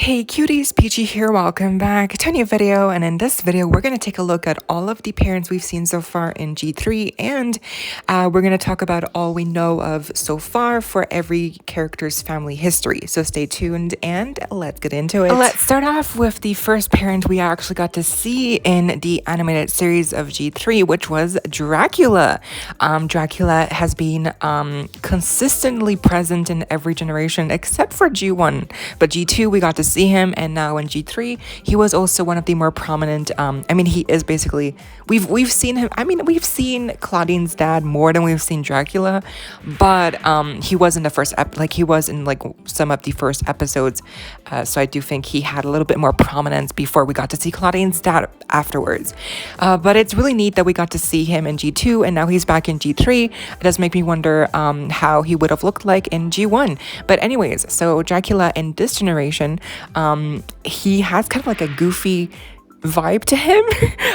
Hey cuties, PeachY here, welcome back to a new video, and in this video we're going to take a look at all of the parents we've seen so far in G3, and we're going to talk about all we know of so far for every character's family history. So stay tuned and let's get into it. Let's start off with the first parent we actually got to see in the animated series of G3, which was Dracula. Dracula has been consistently present in every generation except for G1, but G2 we got to see him, and now in G3 he was also one of the more prominent. He is basically, we've seen him. We've seen Claudine's dad more than we've seen Dracula, but he was in the first he was in some of the first episodes, so I do think he had a little bit more prominence before we got to see Claudine's dad afterwards. But it's really neat that we got to see him in G2 and now he's back in G3. It does make me wonder how he would have looked like in G1. But anyways, so Dracula in this generation, he has kind of like a goofy vibe to him.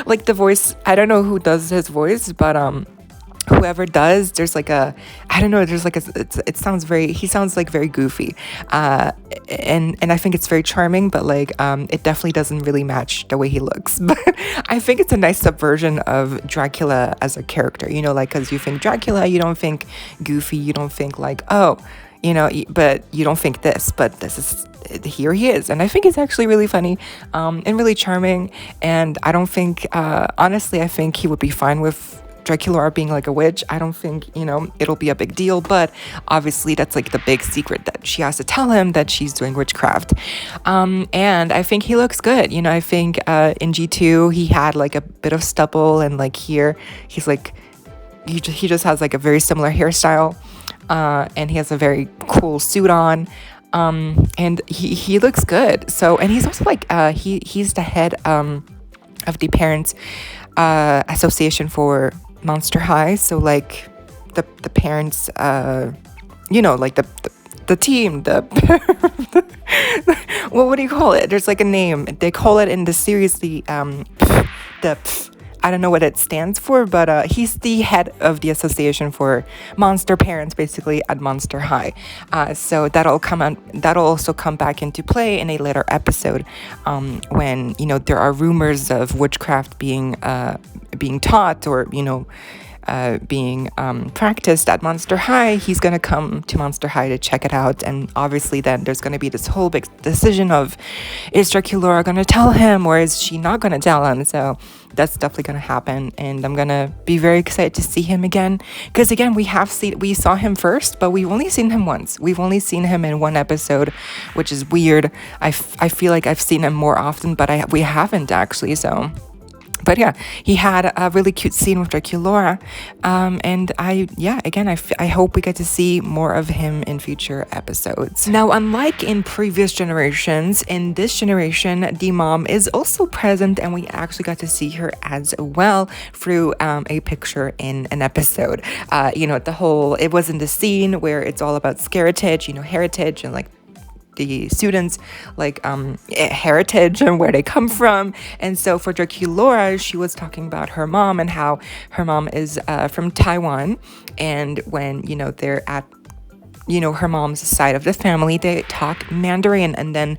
Like the voice, I don't know who does his voice, but whoever does, there's like a, I don't know, there's like a, he sounds like very goofy, and I think it's very charming, but it definitely doesn't really match the way he looks. But I think it's a nice subversion of Dracula as a character, because you think Dracula, you don't think goofy, you don't think but you don't think this, but this is, here he is, and I think it's actually really funny and really charming, and I don't think, honestly, I think he would be fine with Dracula being like a witch. I don't think, it'll be a big deal, but obviously that's like the big secret that she has to tell him, that she's doing witchcraft. And I think he looks good. I think in G2 he had like a bit of stubble, and here he's like, he just has like a very similar hairstyle, and he has a very cool suit on, and he looks good. So, and he's also he's the head of the parents association for Monster High. So the parents, the team, well, what do you call it? There's like a name. They call it in the series I don't know what it stands for, but he's the head of the association for monster parents, basically, at Monster High. So that'll also come back into play in a later episode, when there are rumors of witchcraft being taught, or being practiced at Monster High. He's gonna come to Monster High to check it out, and obviously then there's gonna be this whole big decision of, is Dracula gonna tell him or is she not gonna tell him? So that's definitely gonna happen, and I'm gonna be very excited to see him again, because again, we saw him first, but we've only seen him once. We've only seen him in one episode, which is weird. I feel like I've seen him more often, but we haven't actually. So, but yeah, he had a really cute scene with Dracula, and I hope we get to see more of him in future episodes. Now, unlike in previous generations, in this generation, the mom is also present, and we actually got to see her as well through a picture in an episode. It was in the scene where it's all about heritage, and the students heritage and where they come from. And so for Dracula, she was talking about her mom and how her mom is from Taiwan, and when they're at her mom's side of the family, they talk Mandarin, and then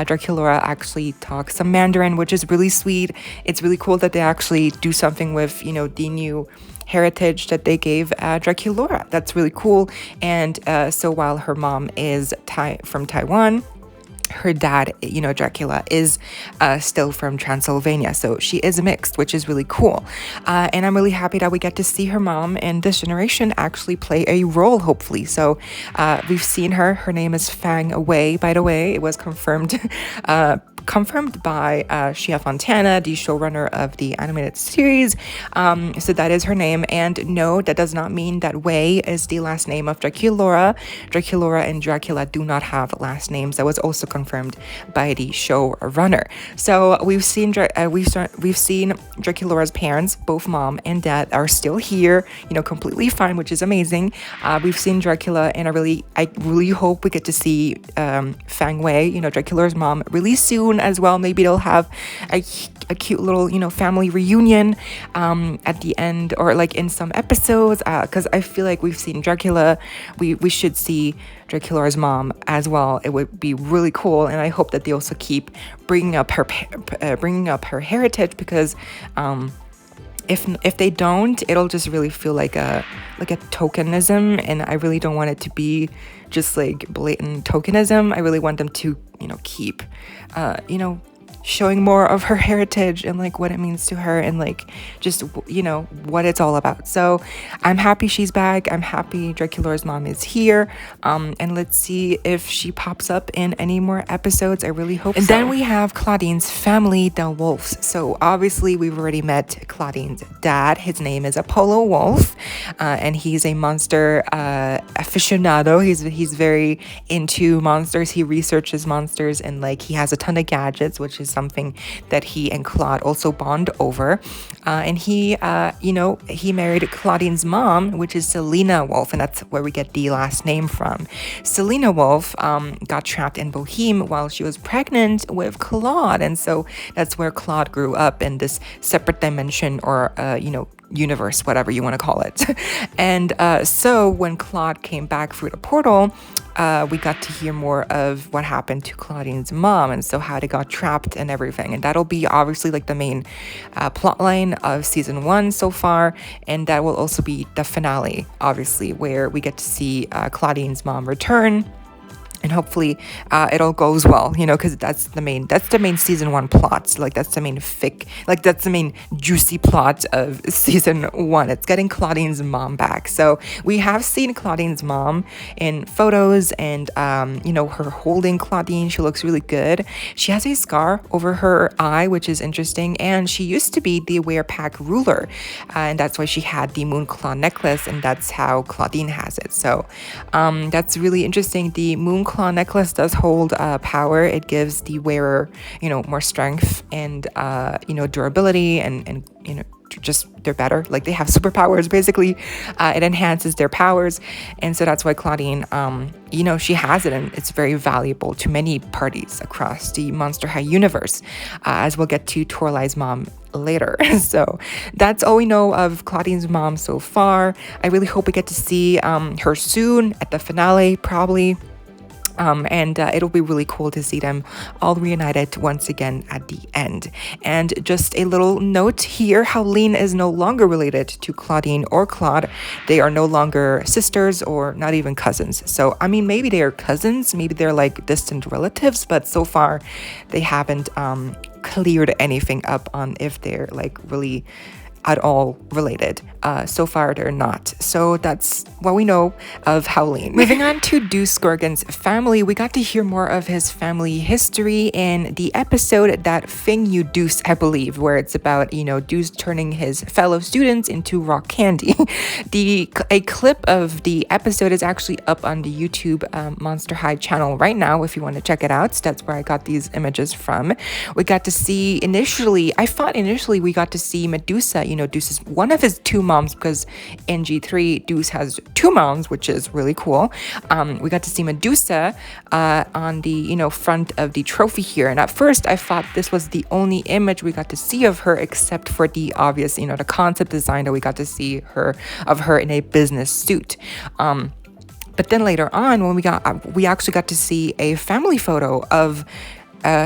Dracula actually talks some Mandarin, which is really sweet. It's really cool that they actually do something with the new heritage that they gave Dracula. That's really cool. And so while her mom is from Taiwan, her dad, Dracula, is still from Transylvania, so she is mixed, which is really cool. And I'm really happy that we get to see her mom in this generation actually play a role, hopefully. So we've seen her name is Fang Wei, by the way. It was confirmed by Shia Fontana, the showrunner of the animated series. So that is her name, and no, that does not mean that Wei is the last name of Dracula. Dracula and Dracula do not have last names. That was also confirmed by the showrunner. So we've seen Dracula's parents, both mom and dad, are still here, completely fine, which is amazing. We've seen Dracula, and I really hope we get to see Fang Wei, Dracula's mom, really soon. soon as well. Maybe they'll have a cute little, you know, family reunion at the end, or like in some episodes, because I feel like we've seen Dracula. We should see Dracula's mom as well. It would be really cool, and I hope that they also keep bringing up her heritage, because if they don't, it'll just really feel like a tokenism, and I really don't want it to be just like blatant tokenism. I really want them to, you know, keep you know, showing more of her heritage and like what it means to her, and like just, you know, what it's all about. So I'm happy she's back. I'm happy Dracula's mom is here, and let's see if she pops up in any more episodes. I really hope and so. Then we have Claudine's family, the Wolves. So obviously we've already met Claudine's dad. His name is Apollo Wolf, and he's a monster aficionado. He's very into monsters. He researches monsters, and like he has a ton of gadgets, which is something that he and Claude also bond over. And he, you know, he married Claudine's mom, which is Selena Wolf, and that's where we get the last name from. Selena Wolf got trapped in Boheme while she was pregnant with Claude, and so that's where Claude grew up, in this separate dimension, or you know, universe, whatever you want to call it. And so when Claude came back through the portal, we got to hear more of what happened to Claudine's mom, and so how they got trapped and everything. And that'll be obviously like the main plot line of season 1 so far, and that will also be the finale, obviously, where we get to see Claudine's mom return. And hopefully it all goes well, you know, because that's the main season 1 plot. Like that's the main juicy plot of season 1. It's getting Claudine's mom back. So we have seen Claudine's mom in photos, and you know, her holding Claudine. She looks really good. She has a scar over her eye, which is interesting. And she used to be the Werepack ruler, and that's why she had the Moonclaw necklace, and that's how Claudine has it. So that's really interesting. The Moonclaw necklace does hold power. It gives the wearer, you know, more strength and you know, durability, and you know, just they're better. Like they have superpowers basically. It enhances their powers, and so that's why Claudine, you know, she has it, and it's very valuable to many parties across the Monster High universe, as we'll get to Toralai's mom later. So that's all we know of Claudine's mom so far. I really hope we get to see her soon at the finale, probably. And it'll be really cool to see them all reunited once again at the end. And just a little note here, Howleen is no longer related to Claudine or Claude. They are no longer sisters, or not even cousins. So, I mean, maybe they are cousins, maybe they're like distant relatives, but so far they haven't cleared anything up on if they're like really at all related. So far they're not. So that's what we know of Howleen. Moving on to Deuce Gorgon's family, we got to hear more of his family history in the episode That Thing You Deuce, I believe, where it's about, you know, Deuce turning his fellow students into rock candy. A clip of the episode is actually up on the YouTube Monster High channel right now if you want to check it out. So that's where I got these images from. We got to see I thought initially we got to see Medusa. You know, Deuce is one of his 2 moms, because in G3 Deuce has 2 moms, which is really cool. We got to see Medusa on the, you know, front of the trophy here, and at first I thought this was the only image we got to see of her, except for the obvious, you know, the concept design that we got to see of her in a business suit. But then later on, when we actually got to see a family photo of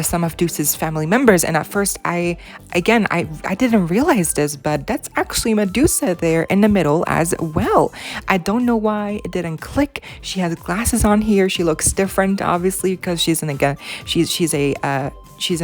some of Deuce's family members, and at first I didn't realize this, but that's actually Medusa there in the middle as well. I don't know why it didn't click. She has glasses on here. She looks different, obviously, because she's an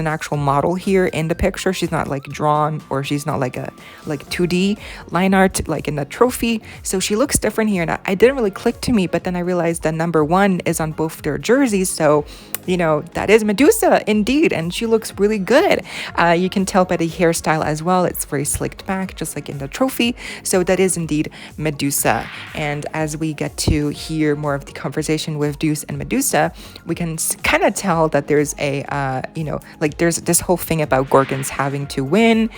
actual model here in the picture. She's not like drawn, or she's not like 2D line art like in the trophy. So she looks different here, and I didn't really click to me, but then I realized that number 1 is on both their jerseys. So, you know, that is Medusa indeed, and she looks really good. You can tell by the hairstyle as well. It's very slicked back, just like in the trophy. So that is indeed Medusa. And as we get to hear more of the conversation with Deuce and Medusa, we can kind of tell that there's a, you know, like there's this whole thing about Gorgons having to win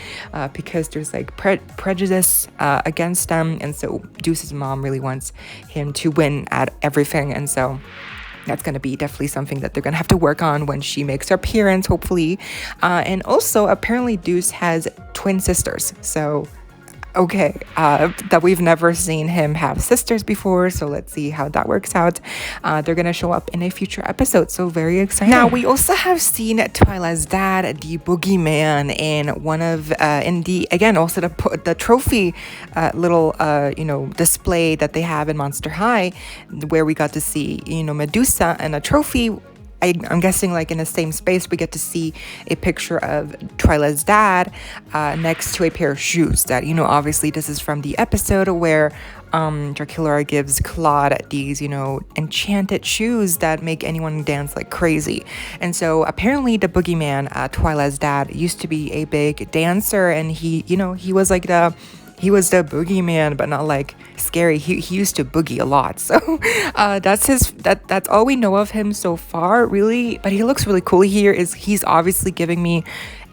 because there's like prejudice against them. And so Deuce's mom really wants him to win at everything. And so that's going to be definitely something that they're going to have to work on when she makes her appearance, hopefully. And also, apparently, Deuce has twin sisters. So okay, that we've never seen him have sisters before, so let's see how that works out. They're gonna show up in a future episode, so very exciting. Now we also have seen Twyla's dad, the Boogeyman, in one of in the, again, also the trophy little display that they have in Monster High, where we got to see Medusa and a trophy. I'm guessing like in the same space we get to see a picture of Twyla's dad next to a pair of shoes that, obviously this is from the episode where Dracula gives Claude these, enchanted shoes that make anyone dance like crazy. And so apparently the Boogeyman, Twyla's dad, used to be a big dancer, and he was like he was the boogeyman, but not like scary. He used to boogie a lot. So that's all we know of him so far, really. But he looks really cool. He's obviously giving me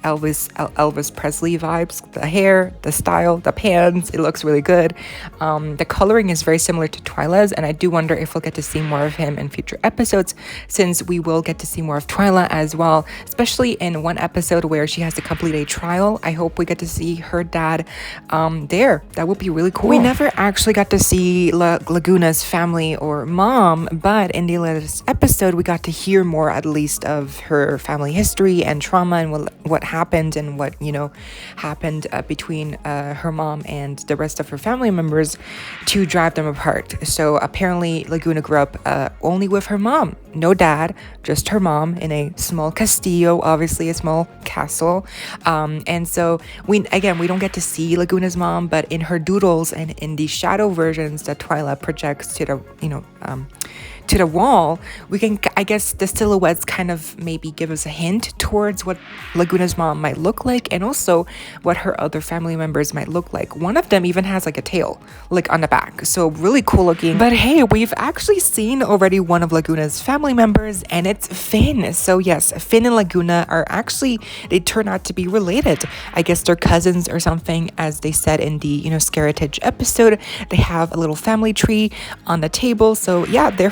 Elvis Presley vibes. The hair, the style, the pants, it looks really good. The coloring is very similar to Twyla's, and I do wonder if we'll get to see more of him in future episodes, since we will get to see more of Twyla as well, especially in one episode where she has to complete a trial. I hope we get to see her dad there. That would be really cool. We never actually got to see Laguna's family or mom, but in the latest episode we got to hear more, at least, of her family history and trauma and what happened and what happened between her mom and the rest of her family members to drive them apart. So apparently Laguna grew up only with her mom, no dad, just her mom, in a small castillo, obviously a small castle. And so we don't get to see Laguna's mom, but in her doodles and in the shadow versions that Twyla projects to the wall, we can, I guess, the silhouettes kind of maybe give us a hint towards what Laguna's mom might look like, and also what her other family members might look like. One of them even has like a tail, like on the back, so really cool looking. But hey, we've actually seen already one of Laguna's family members, and it's Finn. So yes, Finn and Laguna are actually, they turn out to be related. I guess they're cousins or something, as they said in the Scaritage episode. They have a little family tree on the table, so yeah, they're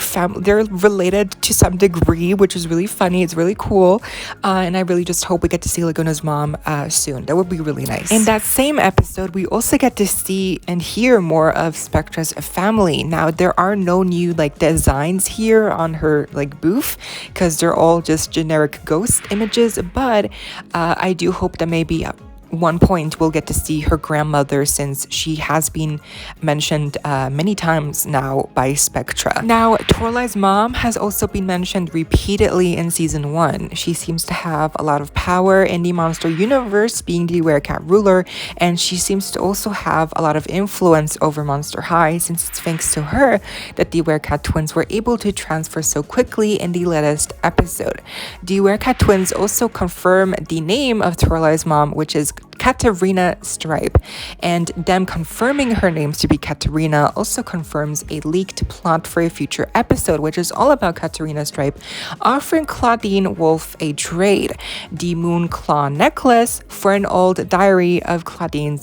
related to some degree, which is really funny. It's really cool, and I really just hope we get to see Laguna's mom soon. That would be really nice. In that same episode, we also get to see and hear more of Spectra's family. Now, there are no new designs here on her booth, because they're all just generic ghost images, but I do hope that maybe one point we'll get to see her grandmother, since she has been mentioned many times now by Spectra. Now, Torlai's mom has also been mentioned repeatedly in season 1. She seems to have a lot of power in the monster universe, being the Werecat ruler, and she seems to also have a lot of influence over Monster High, since it's thanks to her that the Werecat twins were able to transfer so quickly in the latest episode. The Werecat twins also confirm the name of Torlai's mom, which is Katarina Stripe, and them confirming her names to be Katarina also confirms a leaked plot for a future episode, which is all about Katarina Stripe offering Claudine Wolf a trade, the Moon Claw necklace, for an old diary of Claudine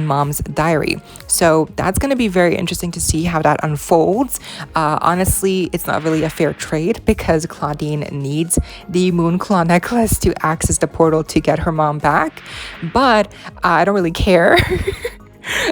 mom's diary. So that's going to be very interesting to see how that unfolds. Honestly, it's not really a fair trade, because Claudine needs the Moon Claw necklace to access the portal to get her mom back. But I don't really care.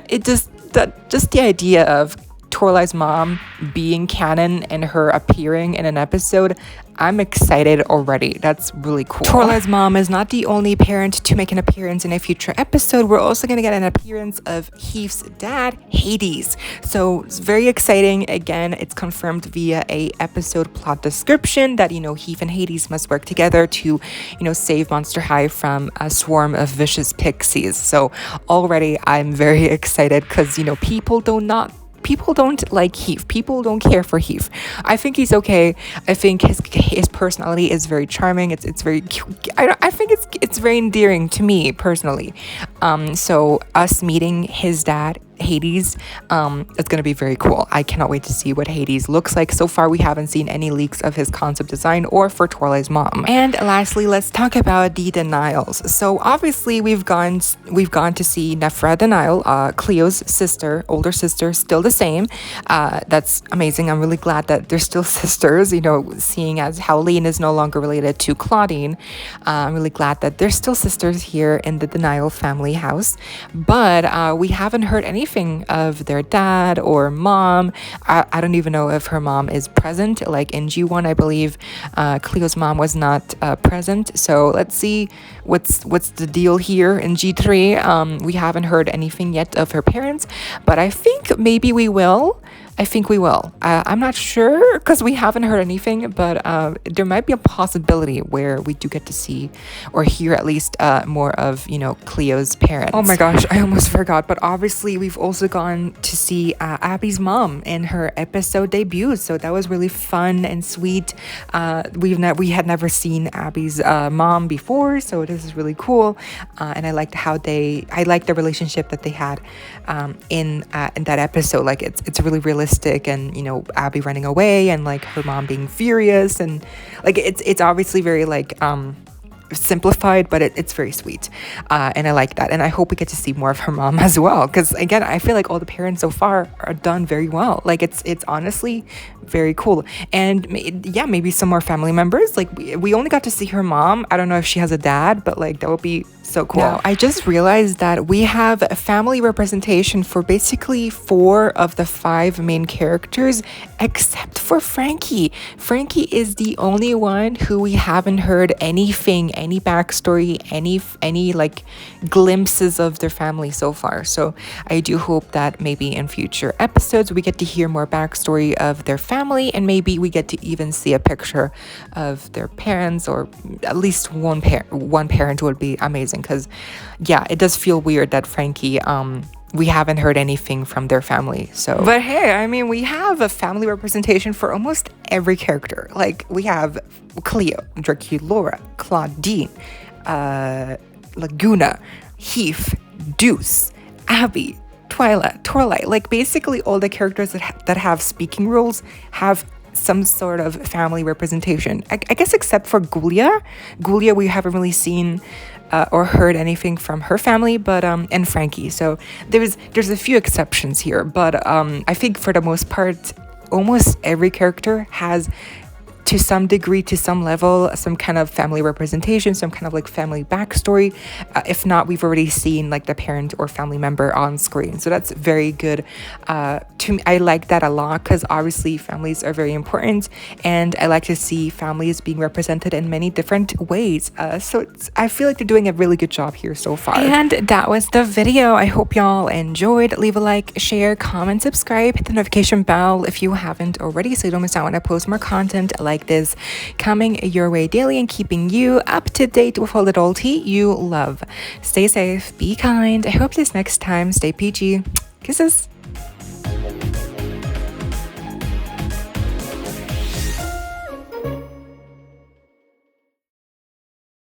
It just the idea of Torlai's mom being canon and her appearing in an episode, I'm excited already. That's really cool. Torlai's mom is not the only parent to make an appearance in a future episode. We're also going to get an appearance of Heath's dad, Hades. So it's very exciting. Again, it's confirmed via a episode plot description that, Heath and Hades must work together to, save Monster High from a swarm of vicious pixies. So already I'm very excited, because, people don't like Heath. People don't care for Heath. I think he's okay. I think his personality is very charming. It's very cute. I think it's very endearing to me personally. So us meeting his dad Hades. It's gonna be very cool. I cannot wait to see what Hades looks like. So far we haven't seen any leaks of his concept design or for Torlay's mom. And lastly, let's talk about the denials. So obviously we've gone to see Nephra Denial, Cleo's sister, older sister, still the same. That's amazing. I'm really glad that they're still sisters, you know, seeing as Howleen is no longer related to Claudine. I'm really glad that they're still sisters here in the Denial family house. But we haven't heard anything of their dad or mom. I don't even know if her mom is present. Like in G1, I believe Cleo's mom was not present. So let's see what's the deal here in G3. We haven't heard anything yet of her parents, but I think maybe we will. I'm not sure because we haven't heard anything, but there might be a possibility where we do get to see or hear at least more of, you know, Cleo's parents. Oh my gosh, I almost forgot, but obviously we've also gone to see Abby's mom in her episode debut, so that was really fun and sweet. We had never seen Abby's mom before, so this is really cool, and I liked the relationship that they had in that episode. Like it's really realistic, and you know, Abby running away and like her mom being furious, and like it's obviously very like simplified, but it's very sweet, and I like that, and I hope we get to see more of her mom as well, because again, I feel like all the parents so far are done very well. Like it's honestly very cool. And yeah, maybe some more family members. Like we only got to see her mom. I don't know if she has a dad, but like that would be so cool. Now, I just realized that we have a family representation for basically 4 of the 5 main characters, except for Frankie. Frankie is the only one who we haven't heard anything, any backstory, any like glimpses of their family so far. So I do hope that maybe in future episodes we get to hear more backstory of their family, and maybe we get to even see a picture of their parents, or at least one parent would be amazing, because yeah, it does feel weird that Frankie we haven't heard anything from their family. So, but hey, I mean, we have a family representation for almost every character. Like we have Cleo, Dracula, Claudine, Laguna, Heath, Deuce, Abby, Torlai. Like basically all the characters that have speaking roles have some sort of family representation. I guess except for Gulia. Gulia, we haven't really seen or heard anything from her family, but and Frankie. So there's a few exceptions here, but I think for the most part, almost every character has, to some degree, to some level, some kind of family representation, some kind of like family backstory. If not, we've already seen like the parent or family member on screen. So that's very good. To me, I like that a lot, because obviously families are very important, and I like to see families being represented in many different ways. So I feel like they're doing a really good job here so far. And that was the video. I hope y'all enjoyed. Leave a like, share, comment, subscribe, hit the notification bell if you haven't already, so you don't miss out when I post more content like this coming your way daily, and keeping you up to date with all the adulty you love. Stay safe, be kind. I hope this next time stay peachy. Kisses.